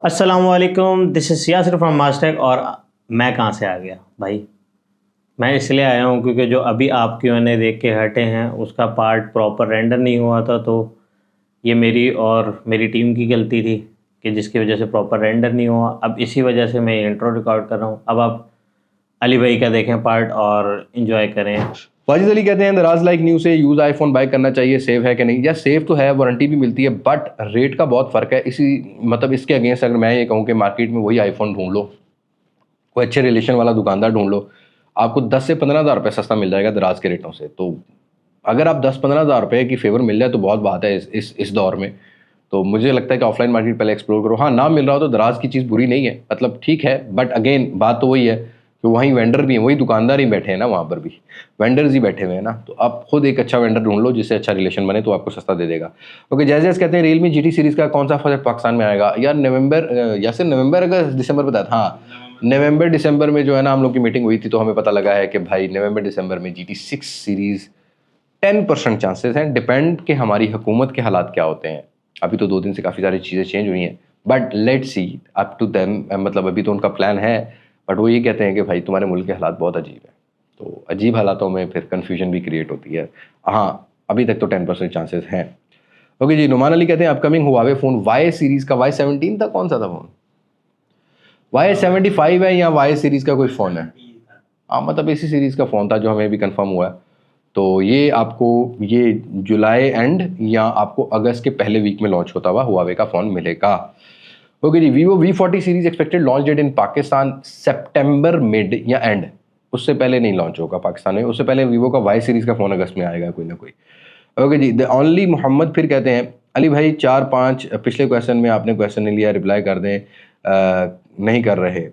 अस्सलामुअलैकुम, this is Yasir from Mastek. और मैं कहाँ से आ गया भाई? मैं इसलिए आया हूँ क्योंकि जो अभी आप Q&A देख के हटे हैं उसका पार्ट प्रॉपर रेंडर नहीं हुआ था, तो ये मेरी और मेरी टीम की गलती थी कि जिसकी वजह से प्रॉपर रेंडर नहीं हुआ। अब इसी वजह से मैं इंट्रो रिकॉर्ड कर रहा हूँ। अब आप अली भाई का देखें पार्ट और इन्जॉय करें। वाजिद अली कहते हैं दराज लाइक न्यू से यूज आईफोन बाय करना चाहिए, सेफ है कि नहीं? या सेफ तो है, वारंटी भी मिलती है, बट रेट का बहुत फर्क है। इसी मतलब इसके अगेंस्ट अगर मैं ये कहूँ कि मार्केट में वही आईफोन ढूंढ लो, कोई अच्छे रिलेशन वाला दुकानदार ढूंढ लो, आपको 10 से 15 हज़ार रुपये सस्ता मिल जाएगा दराज के रेटों से। तो अगर आप 10-15 हज़ार रुपये की फेवर मिल जाए तो बहुत बात है इस दौर में। तो मुझे लगता है कि ऑफलाइन मार्केट पहले एक्सप्लोर करो। हाँ, ना मिल रहा हो तो दराज की चीज़ बुरी नहीं है, मतलब ठीक है, बट अगेन बात तो वही है कि वहीं वेंडर भी हैं, वही दुकानदार ही बैठे हैं ना, वहाँ पर भी वेंडर्स ही बैठे हुए हैं ना। तो आप खुद एक अच्छा वेंडर ढूंढ लो जिससे अच्छा रिलेशन बने, तो आपको सस्ता दे देगा। ओके, जैसे कहते हैं रियलमी GT सीरीज़ का कौन सा फर्स्ट पाकिस्तान में आएगा यार? नवंबर या फिर नवंबर अगस्त दिसंबर बताया था। हाँ, नवंबर दिसंबर में जो है ना, हम लोग की मीटिंग हुई थी, तो हमें पता लगा है कि भाई नवंबर दिसंबर में GT6 सीरीज़ 10% चांसेस हैं। डिपेंड कि हमारी हुकूमत के हालात क्या होते हैं। अभी तो 2 दिन से काफ़ी सारी चीज़ें चेंज हुई हैं, but let's see up to them. मतलब अभी तो उनका प्लान है, बट वो ये कहते हैं कि भाई तुम्हारे मुल्क के हालात बहुत अजीब हैं। तो अजीब हालातों में फिर कन्फ्यूजन भी क्रिएट होती है। हाँ, अभी तक तो 10% चांसेस हैं। ओके जी, नुमान अली कहते हैं upcoming Huawei phone Y series का, Y17 था, कौन सा था फ़ोन? Y75 है या वाई सीरीज़ का कोई फ़ोन है? हाँ, मतलब इसी सीरीज़ का फ़ोन था जो हमें भी कंफर्म हुआ है। तो ये आपको ये जुलाई एंड या आपको अगस्त के पहले वीक में लॉन्च होता हुआ हुआवे का फ़ोन मिलेगा। Okay ji, Vivo V40 series expected launch date in Pakistan सितंबर मिड या एंड, उससे पहले नहीं लॉन्च होगा पाकिस्तान में। उससे पहले वीवो का वाई सीरीज का फ़ोन अगस्त में आएगा कोई ना कोई। ओके जी, द ओनली मोहम्मद फिर कहते हैं अली भाई 4-5 पिछले क्वेश्चन में आपने क्वेश्चन नहीं लिया, रिप्लाई कर दें। नहीं कर रहे।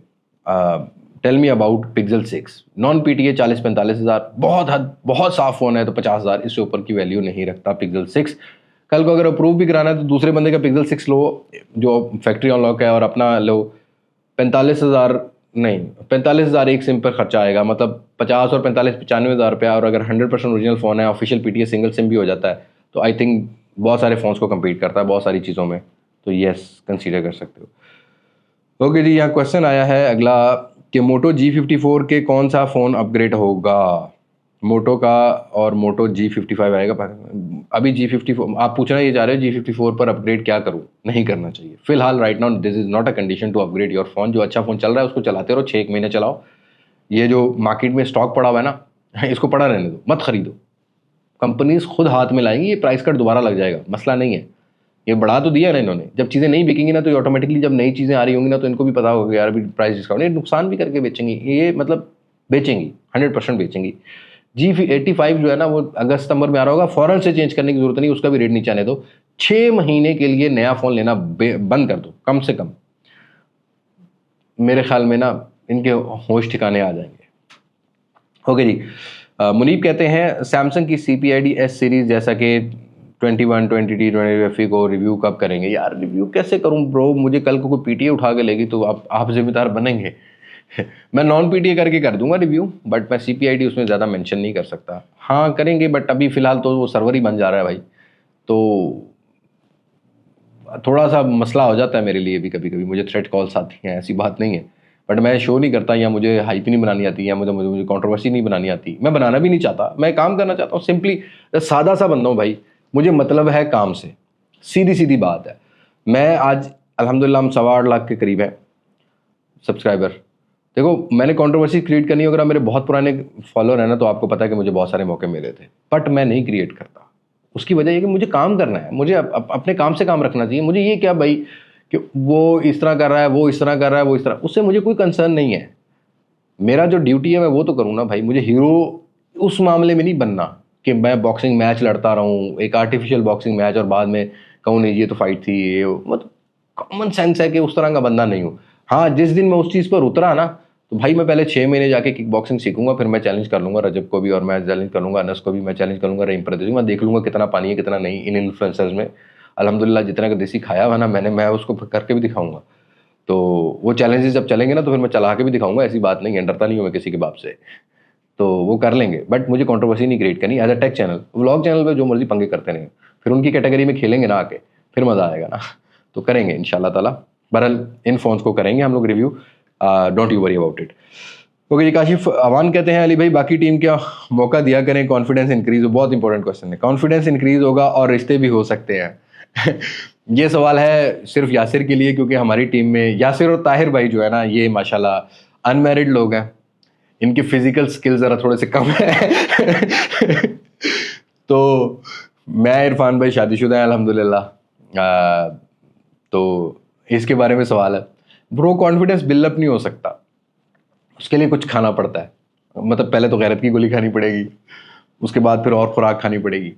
Tell me about Pixel 6 non PTA 40-45 हज़ार, बहुत साफ फ़ोन है तो 50 हज़ार, इससे ऊपर की वैल्यू नहीं रखता पिक्सल 6। कल को अगर अप्रूव भी कराना है तो दूसरे बंदे का पिक्सल 6 लो जो फैक्ट्री अनलॉक है और अपना लो। 45 हज़ार नहीं, 45 हज़ार एक सिम पर खर्चा आएगा, मतलब 50 और 45 95 हज़ार रुपया। और अगर 100% ओरिजिनल फ़ोन है, ऑफिशियल PTA सिंगल सिम भी हो जाता है, तो आई थिंक बहुत सारे फ़ोन्स को कम्पीट करता है बहुत सारी चीज़ों में। तो येस, कंसीडर कर सकते हो। ओके जी, यहाँ क्वेश्चन आया है अगला कि मोटो G54 के कौन सा फ़ोन अपग्रेड होगा? मोटो का और मोटो G55 आएगा। अभी G54 आप पूछना ये चाह रहे हो, G54 पर अपग्रेड क्या करूँ? नहीं करना चाहिए फिलहाल, right now this is not a condition to upgrade your phone. जो अच्छा फ़ोन चल रहा है उसको चलाते रहो, 6 महीने चलाओ। ये जो मार्केट में स्टॉक पड़ा हुआ है ना, इसको पड़ा रहने दो, मत खरीदो। कंपनीज खुद हाथ में लाएंगी, ये प्राइस कट दोबारा लग जाएगा, मसला नहीं है। ये बढ़ा तो दिया ना इन्होंने, जब चीज़ें नहीं बिकेंगी ना तो ऑटोमेटिकली जब नई चीज़ें आ रही होंगी ना तो इनको भी पता होगा यार अभी प्राइस डिस्काउंट, ये नुकसान भी करके बेचेंगी, ये मतलब बेचेंगी, 100% बेचेंगी। G85 जो है ना वो अगस्त सितंबर में आ रहा होगा, फ़ौरन से चेंज करने की जरूरत नहीं, उसका भी रेट नीचे आने दो। 6 महीने के लिए नया फ़ोन लेना बंद कर दो कम से कम। मेरे ख्याल में ना इनके होश ठिकाने आ जाएंगे। ओके जी, मुनीब कहते हैं सैमसंग की CPID S सीरीज़ जैसा कि 21, 20T, 20FE को रिव्यू कब करेंगे? यार रिव्यू कैसे करूं ब्रो, मुझे कल को कोई PTA उठा के लेगी तो आप जिम्मेदार बनेंगे। मैं नॉन PTA करके कर दूंगा रिव्यू, बट मैं CPID उसमें ज़्यादा मेंशन नहीं कर सकता। हाँ करेंगे, बट अभी फ़िलहाल तो वो सर्वर ही बन जा रहा है भाई, तो थोड़ा सा मसला हो जाता है मेरे लिए भी। कभी कभी मुझे थ्रेट कॉल्स आती हैं, ऐसी बात नहीं है, बट मैं शो नहीं करता, या मुझे हाइप नहीं बनानी आती, या मुझे कंट्रोवर्सी नहीं बनानी आती। मैं बनाना भी नहीं चाहता, मैं काम करना चाहता हूँ सिंपली। सादा सा बंदा हूँ भाई, मुझे मतलब है काम से, सीधी सीधी बात है। मैं आज अल्हम्दुलिल्लाह हम 8.25 लाख के करीब हैं सब्सक्राइबर। देखो मैंने कंट्रोवर्सी क्रिएट करनी हो, अगर आप मेरे बहुत पुराने फॉलोअर हैं ना तो आपको पता है कि मुझे बहुत सारे मौके मिले थे, बट मैं नहीं क्रिएट करता। उसकी वजह ये कि मुझे काम करना है, मुझे अपने काम से काम रखना चाहिए। मुझे ये क्या भाई कि वो इस तरह कर रहा है, वो इस तरह कर रहा है, वो इस तरह, उससे मुझे कोई कंसर्न नहीं है। मेरा जो ड्यूटी है मैं वो तो करूँ ना भाई। मुझे हीरो उस मामले में नहीं बनना कि मैं बॉक्सिंग मैच लड़ता रहूँ, एक आर्टिफिशियल बॉक्सिंग मैच, और बाद में कहूँ नहीं ये तो फाइट थी, ये मतलब कॉमन सेंस है कि उस तरह का बंदा नहीं हूँ। हाँ, जिस दिन मैं उस चीज़ पर उतरा ना तो भाई मैं पहले 6 महीने जाके किक बॉक्सिंग सीखूंगा, फिर मैं चैलेंज कर लूंगा रजब को भी, और मैं चैलेंज कर लूंगा अनस को भी, मैं चैलेंज कर लूंगा रहीम प्रदेश, मैं देख लूंगा कितना पानी है कितना नहीं इन इन्फ्लुएंसर्स में। अल्हम्दुलिल्लाह जितना का देसी खाया हुआ ना मैंने, मैं उसको करके भी दिखाऊंगा। तो वो चैलेंजेस जब चलेंगे ना तो फिर मैं चला के भी दिखाऊंगा, ऐसी बात नहीं है, डरता नहीं हूँ मैं किसी के बाप से। तो वो कर लेंगे, बट मुझे कंट्रोवर्सी नहीं क्रिएट करनी। As a tech channel, vlog channel पे जो मर्जी पंगे करते रहेंगे, फिर उनकी कैटेगरी में खेलेंगे ना आके, फिर मज़ा आएगा ना। तो करेंगे इंशाल्लाह ताला, बहरहाल इन फ़ोन्स को करेंगे हम लोग review, don't you worry about it. Okay ji, Kashif Awan कहते हैं अली भाई बाकी टीम क्या मौका दिया करें, कॉन्फिडेंस इंक्रीज हो। बहुत इंपॉर्टेंट क्वेश्चन है, कॉन्फिडेंस इंक्रीज होगा और रिश्ते भी हो सकते हैं ये सवाल है सिर्फ यासिर के लिए, क्योंकि हमारी टीम में यासिर और ताहिर भाई जो है ना, ये माशाल्लाह अनमैरिड लोग हैं, इनकी फिजिकल स्किल्स ज़रा थोड़े से कम है तो मैं इरफान भाई शादीशुदा है अल्हम्दुलिल्लाह। तो इसके बारे में सवाल है ब्रो, कॉन्फिडेंस बिल्डअप नहीं हो सकता, उसके लिए कुछ खाना पड़ता है। मतलब पहले तो गैरत की गोली खानी पड़ेगी, उसके बाद फिर और खुराक खानी पड़ेगी।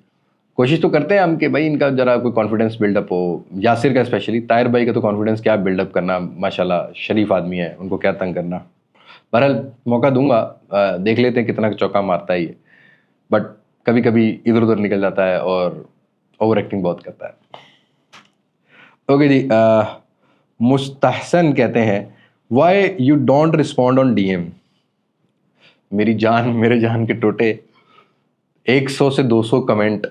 कोशिश तो करते हैं हम कि भाई इनका ज़रा कोई कॉन्फिडेंस बिल्डअप हो, यासिर का स्पेशली। ताहिर भाई का तो कॉन्फिडेंस क्या बिल्डअप करना, माशाल्लाह शरीफ आदमी है, उनको क्या तंग करना। बहरहाल मौका दूंगा, देख लेते हैं कितना चौका मारता है ये, बट कभी कभी इधर उधर निकल जाता है और ओवर एक्टिंग बहुत करता है। ओके जी, मुस्तहसन कहते हैं why you don't respond on DM। मेरी जान, मेरे जान के टोटे, 100 से 200 कमेंट,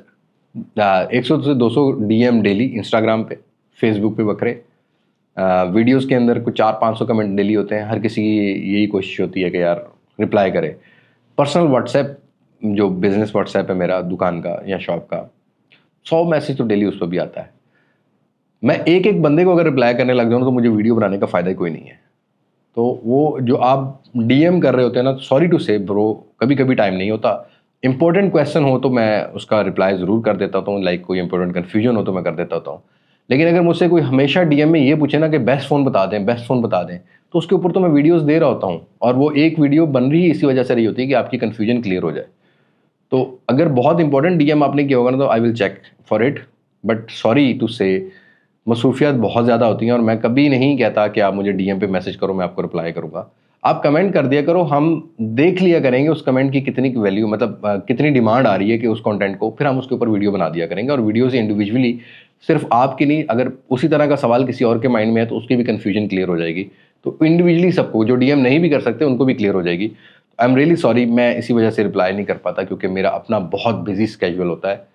100 से 200 DM डेली इंस्टाग्राम पे, फेसबुक पे बकरे, वीडियोस के अंदर कुछ 400-500 कमेंट डेली होते हैं। हर किसी की यही कोशिश होती है कि यार रिप्लाई करे। पर्सनल व्हाट्सएप, जो बिजनेस व्हाट्सएप है मेरा दुकान का या शॉप का, 100 मैसेज तो डेली उस पर भी आता है। मैं एक एक बंदे को अगर रिप्लाई करने लग जाऊँ तो मुझे वीडियो बनाने का फ़ायदा ही कोई नहीं है। तो वो जो आप DM कर रहे होते हैं ना, सॉरी टू से ब्रो, कभी कभी टाइम नहीं होता। इंपॉर्टेंट क्वेश्चन हो तो मैं उसका रिप्लाई ज़रूर कर देता हूँ, लाइक कोई इंपॉर्टेंट कन्फ्यूजन हो तो मैं कर देता हूँ। लेकिन अगर मुझसे कोई हमेशा DM में ये पूछे ना कि बेस्ट फ़ोन बता दें, बेस्ट फ़ोन बता दें, तो उसके ऊपर तो मैं वीडियोज़ दे रहा होता हूँ, और वो एक वीडियो बन रही इसी वजह से रही होती है कि आपकी कन्फ्यूजन क्लियर हो जाए। तो अगर बहुत इंपॉर्टेंट DM आपने किया होगा ना, तो I will check for it, but sorry to say मसरूफियात बहुत ज़्यादा होती हैं, और मैं कभी नहीं कहता कि आप मुझे DM पे मैसेज करो मैं आपको रिप्लाई करूँगा। आप कमेंट कर दिया करो, हम देख लिया करेंगे उस कमेंट की कितनी वैल्यू, मतलब कितनी डिमांड आ रही है कि उस कंटेंट को, फिर हम उसके ऊपर वीडियो बना दिया करेंगे। और वीडियो से इंडिविजुअली, सिर्फ आपकी नहीं, अगर उसी तरह का सवाल किसी और के माइंड में है तो उसकी भी कन्फ्यूजन क्लियर हो जाएगी। तो इंडिविजुअली सबको, जो DM नहीं भी कर सकते उनको भी क्लियर हो जाएगी। आई एम रियली सॉरी, मैं इसी वजह से रिप्लाई नहीं कर पाता, क्योंकि मेरा अपना बहुत बिजी स्केड्यूल होता है,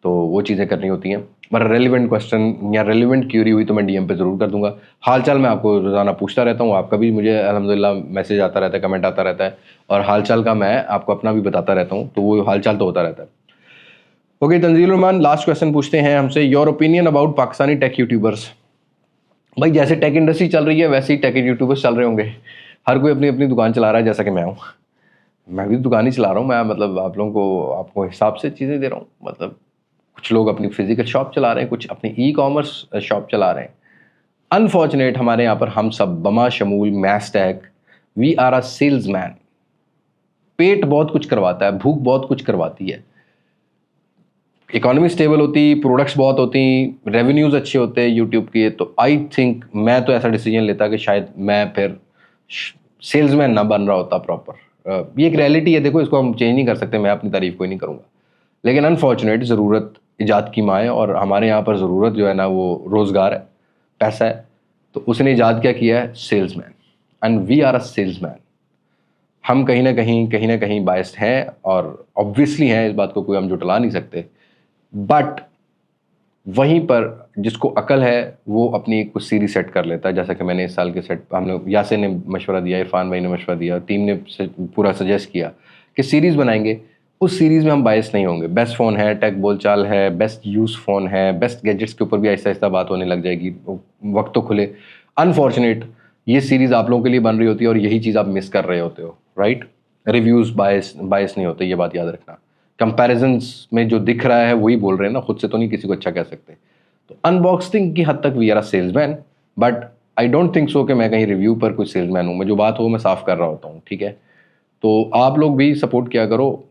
तो वो चीज़ें करनी होती हैं। पर रेलिवेंट क्वेश्चन या रेलिवेंट क्यूरी हुई तो मैं DM पे ज़रूर कर दूंगा। हाल चाल मैं आपको रोज़ाना पूछता रहता हूँ, आपका भी मुझे अल्हम्दुलिल्लाह मैसेज आता रहता है, कमेंट आता रहता है, और हाल चाल का मैं आपको अपना भी बताता रहता हूँ, तो वो हाल चाल तो होता रहता है। Okay, Tanzeel Rahman last question पूछते हैं हमसे, your opinion about Pakistani tech YouTubers. भाई जैसे टेक इंडस्ट्री चल रही है वैसे ही टेक यूट्यूबर्स चल रहे होंगे। हर कोई अपनी अपनी दुकान चला रहा है, जैसा कि मैं हूँ, मैं भी दुकान ही चला रहा हूँ। मैं मतलब आप लोगों को आपको हिसाब से चीज़ें दे रहा हूँ। मतलब कुछ लोग अपनी फिजिकल शॉप चला रहे हैं, कुछ अपनी ई-कॉमर्स शॉप चला रहे हैं। अनफॉर्चुनेट हमारे यहाँ पर हम सब बमा शमूल मैस्टैक, वी आर अ सेल्समैन। पेट बहुत कुछ करवाता है, भूख बहुत कुछ करवाती है, इकोनॉमी स्टेबल होती, प्रोडक्ट्स बहुत होती, रेवेन्यूज़ अच्छे होते हैं यूट्यूब के, तो आई थिंक मैं तो ऐसा डिसीजन लेता कि शायद मैं फिर सेल्समैन ना बन रहा होता प्रॉपर। ये एक रियलिटी है, देखो इसको हम चेंज नहीं कर सकते, मैं अपनी तारीफ कोई नहीं करूँगा। लेकिन अनफॉर्चुनेट ज़रूरत ईजाद की माँ है, और हमारे यहाँ पर ज़रूरत जो है ना वो रोज़गार है, पैसा है। तो उसने ईजाद क्या किया है? Salesman, and we are a salesman. हम कहीं ना कहीं बायस्ड हैं, और ऑब्वियसली हैं, इस बात को कोई हम जुटला नहीं सकते। बट वहीं पर जिसको अकल है वो अपनी कुछ सीरीज सेट कर लेता है, जैसा कि मैंने इस साल के सेट, हमने यासिर ने मशवरा दिया, इरफान भाई ने मशवरा दिया, टीम ने पूरा सजेस्ट किया कि सीरीज़ बनाएंगे। उस सीरीज़ में हम बायस नहीं होंगे। बेस्ट फ़ोन है, टेक बोलचाल है, बेस्ट यूज़ फ़ोन है, बेस्ट गैजेट्स के ऊपर भी आहिस्ता आहिस्ता बात होने लग जाएगी, वक्त तो खुले। अनफॉर्चुनेट ये सीरीज़ आप लोगों के लिए बन रही होती है, और यही चीज़ आप मिस कर रहे होते हो, राइट? रिव्यूज़ बायस नहीं होते, ये बात याद रखना। कंपैरिजंस में जो दिख रहा है वही बोल रहे हैं ना, खुद से तो नहीं किसी को अच्छा कह सकते। तो अनबॉक्सिंग की हद तक we are a salesman, but I don't think so कि मैं कहीं रिव्यू पर कुछ सेल्समैन हूँ। मैं जो बात हो मैं साफ कर रहा होता हूँ, ठीक है? तो आप लोग भी सपोर्ट किया करो।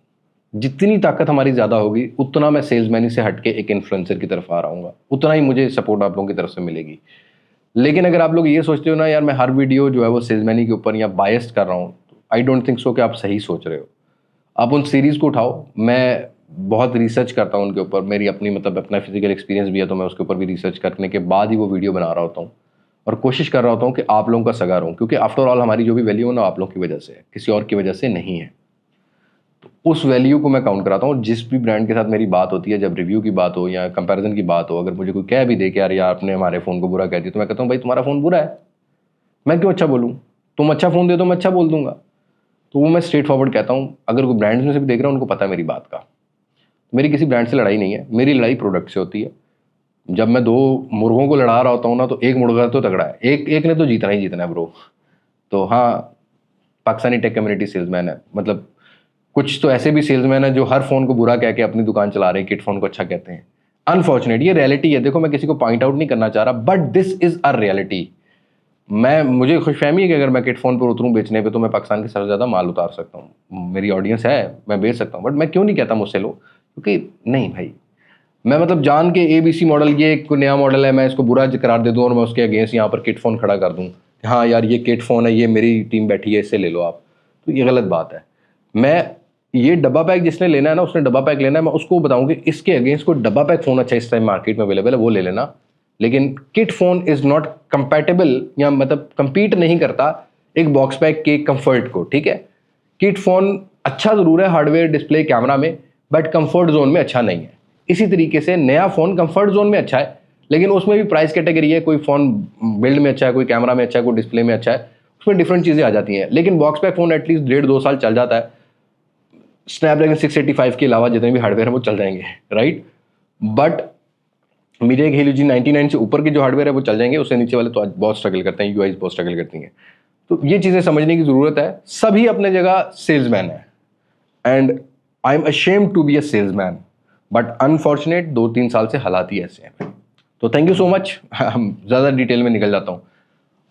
जितनी ताकत हमारी ज़्यादा होगी उतना मैं सेल्समैनी से हट के एक इन्फ्लुएंसर की तरफ आ रहा हूँ, उतना ही मुझे सपोर्ट आप लोगों की तरफ से मिलेगी। लेकिन अगर आप लोग ये सोचते हो ना यार मैं हर वीडियो जो है वो सेल्समैनी के ऊपर या बायस्ड कर रहा हूँ, आई डोंट थिंक सो कि आप सही सोच रहे हो। आप उन सीरीज़ को उठाओ, मैं बहुत रिसर्च करता हूँ उनके ऊपर, मेरी अपनी मतलब अपना फिजिकल एक्सपीरियंस भी है, तो मैं उसके ऊपर भी रिसर्च करने के बाद ही वो वीडियो बना रहा होता हूँ, और कोशिश कर रहा होता हूँ कि आप लोगों का सगा रहूँ, क्योंकि आफ्टर ऑल हमारी जो भी वैल्यू है ना आप लोगों की वजह से है, किसी और की वजह से नहीं है। तो उस वैल्यू को मैं काउंट कराता हूँ। जिस भी ब्रांड के साथ मेरी बात होती है, जब रिव्यू की बात हो या कंपैरिजन की बात हो, अगर मुझे कोई कह भी दे कि यार आपने हमारे फ़ोन को बुरा कह दिया, तो मैं कहता हूँ भाई तुम्हारा फ़ोन बुरा है, मैं क्यों अच्छा बोलूँ, तुम अच्छा फ़ोन दे दो मैं अच्छा बोल दूंगा। तो वो मैं स्ट्रेट फॉरवर्ड कहता हूँ। अगर कोई ब्रांड्स में से भी देख रहा है उनको पता है मेरी बात का। मेरी किसी ब्रांड से लड़ाई नहीं है, मेरी लड़ाई प्रोडक्ट से होती है। जब मैं 2 मुर्गों को लड़ा रहा होता हूँ ना, तो एक मुर्गा तो तगड़ा है, एक ने तो जीतना ही जीतना है ब्रो। तो हाँ, पाकिस्तानी टेक कम्युनिटी सेल्समैन है, मतलब कुछ तो ऐसे भी सेल्समैन है जो हर फ़ोन को बुरा कह के अपनी दुकान चला रहे हैं, किट फ़ोन को अच्छा कहते हैं। अनफॉर्चुनेट, ये रियलिटी है। देखो मैं किसी को पॉइंट आउट नहीं करना चाह रहा, but this is a reality. मुझे खुशफहमी है कि अगर मैं किट फ़ोन पर उतरूँ बेचने पे तो मैं पाकिस्तान के सबसे ज़्यादा माल उतार सकता हूँ, मेरी ऑडियंस है, मैं बेच सकता हूँ। बट मैं क्यों नहीं कहता मुझसे लो, क्योंकि नहीं भाई, मैं मतलब जान के ABC मॉडल, ये एक नया मॉडल है, मैं इसको बुरा करार दे दूँ और मैं उसके अगेंस्ट यहाँ पर किट फ़ोन खड़ा कर दूँ, हाँ यार ये किट फ़ोन है, ये मेरी टीम बैठी है, इससे ले लो आप, तो ये गलत बात है। मैं ये डब्बा पैक जिसने लेना है ना, उसने डब्बा पैक लेना है, मैं उसको बताऊँ कि इसके अगेंस्ट कोई डब्बा पैक फ़ोन अच्छा इस टाइम मार्केट में अवेलेबल है, वो ले लेना। लेकिन kit phone is not compatible, या मतलब compete नहीं करता एक बॉक्स पैक के कंफर्ट को, ठीक है। किट फ़ोन अच्छा ज़रूर है हार्डवेयर, डिस्प्ले, कैमरा में, बट कंफर्ट जोन में अच्छा नहीं है। इसी तरीके से नया फ़ोन कंफर्ट जोन में अच्छा है, लेकिन उसमें भी प्राइस कैटेगरी है, कोई फ़ोन बिल्ड में अच्छा है, कोई कैमरा में अच्छा है, कोई डिस्प्ले में अच्छा है, उसमें डिफरेंट चीज़ें आ जाती हैं। लेकिन बॉक्स पैक फ़ोन एटलीस्ट 1.5-2 साल चल जाता है, स्नैपड्रैगन 685 के अलावा जितने भी हार्डवेयर हैं वो चल जाएंगे, right. But media Helio G99 से ऊपर के जो हार्डवेयर है वो चल जाएंगे, उससे नीचे वाले तो आज बहुत स्ट्रगल करते हैं, यूआई बहुत स्ट्रगल करती हैं। तो ये चीज़ें समझने की ज़रूरत है। सभी अपने जगह सेल्समैन है, and I am ashamed to be a salesman, but unfortunate 2-3 साल से हालात ही ऐसे हैं। तो थैंक यू सो मच। हम ज़्यादा डिटेल में निकल जाता हूँ,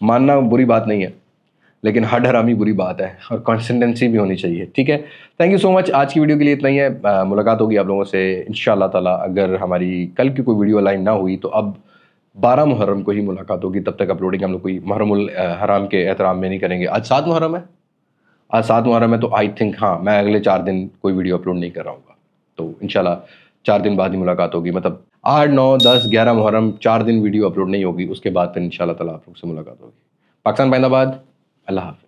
मानना बुरी बात नहीं है, लेकिन हड हरामी बुरी बात है, और कंसिस्टेंसी भी होनी चाहिए, ठीक है। Thank you so much. आज की वीडियो के लिए इतना ही है। मुलाकात होगी आप लोगों से इंशाल्लाह ताला। अगर हमारी कल की कोई वीडियो लाइन ना हुई तो अब 12 मुहर्रम को ही मुलाकात होगी। तब तक अपलोडिंग हम लोग कोई मुहर्रमुल हराम के एहतराम में नहीं करेंगे। आज 7 मुहर्रम है, आज 7 मुहर्रम है, तो आई थिंक हाँ मैं अगले 4 दिन कोई वीडियो अपलोड नहीं कर रहा हूँ। तो इंशाल्लाह 4 दिन बाद ही मुलाकात होगी, मतलब 8, 9, 10, 11 मुहर्रम 4 दिन वीडियो अपलोड नहीं होगी, उसके बाद फिर इंशाल्लाह ताला आप लोग से मुलाकात होगी। पाकिस्तान जिंदाबाद, अल्लाह हाफ़िज़।